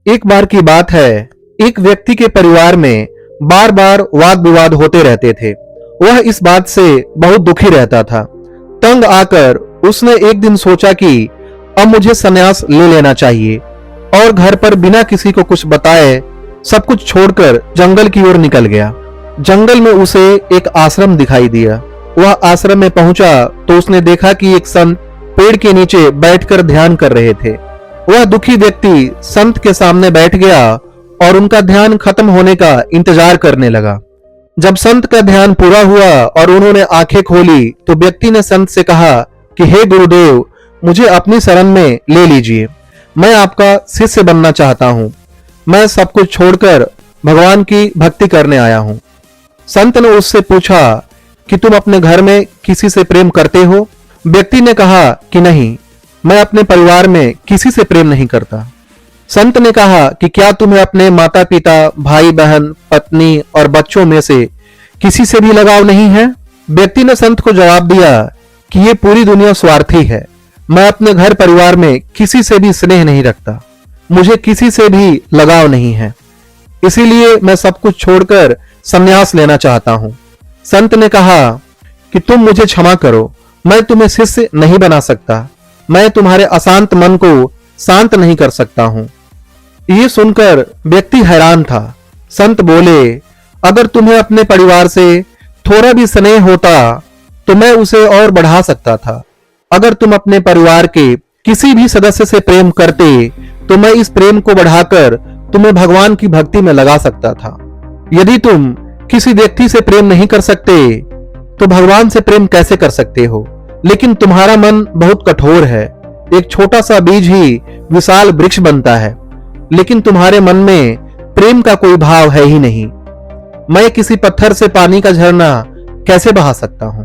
एक बार की बात है, एक व्यक्ति के परिवार में बार बार वाद विवाद होते रहते थे। वह इस बात से बहुत दुखी रहता था। तंग आकर उसने एक दिन सोचा कि अब मुझे संन्यास ले लेना चाहिए और घर पर बिना किसी को कुछ बताए सब कुछ छोड़कर जंगल की ओर निकल गया। जंगल में उसे एक आश्रम दिखाई दिया। वह आश्रम में पहुंचा तो उसने देखा कि एक संत पेड़ के नीचे बैठकर ध्यान कर रहे थे। वह दुखी व्यक्ति संत के सामने बैठ गया और उनका ध्यान खत्म होने का इंतजार करने लगा। जब संत का ध्यान पूरा हुआ और उन्होंने आंखें खोली तो व्यक्ति ने संत से कहा कि हे गुरुदेव, मुझे अपनी शरण में ले लीजिए। मैं आपका शिष्य बनना चाहता हूं। मैं सब कुछ छोड़कर भगवान की भक्ति करने आया हूं। संत ने उससे पूछा कि तुम अपने घर में किसी से प्रेम करते हो? व्यक्ति ने कहा कि नहीं, मैं अपने परिवार में किसी से प्रेम नहीं करता। संत ने कहा कि क्या तुम्हें अपने माता पिता, भाई बहन, पत्नी और बच्चों में से किसी से भी लगाव नहीं है? व्यक्ति ने संत को जवाब दिया कि ये पूरी दुनिया स्वार्थी है। मैं अपने घर परिवार में किसी से भी स्नेह नहीं रखता। मुझे किसी से भी लगाव नहीं है, इसीलिए मैं सब कुछ छोड़कर संन्यास लेना चाहता हूं। संत ने कहा कि तुम मुझे क्षमा करो, मैं तुम्हें शिष्य नहीं बना सकता। मैं तुम्हारे अशांत मन को शांत नहीं कर सकता हूं। ये सुनकर व्यक्ति हैरान था। संत बोले, अगर तुम्हें अपने परिवार से थोड़ा भी स्नेह होता तो मैं उसे और बढ़ा सकता था। अगर तुम अपने परिवार के किसी भी सदस्य से प्रेम करते तो मैं इस प्रेम को बढ़ाकर तुम्हें भगवान की भक्ति में लगा सकता था। यदि तुम किसी व्यक्ति से प्रेम नहीं कर सकते तो भगवान से प्रेम कैसे कर सकते हो? लेकिन तुम्हारा मन बहुत कठोर है। एक छोटा सा बीज ही विशाल वृक्ष बनता है, लेकिन तुम्हारे मन में प्रेम का कोई भाव है ही नहीं। मैं किसी पत्थर से पानी का झरना कैसे बहा सकता हूं?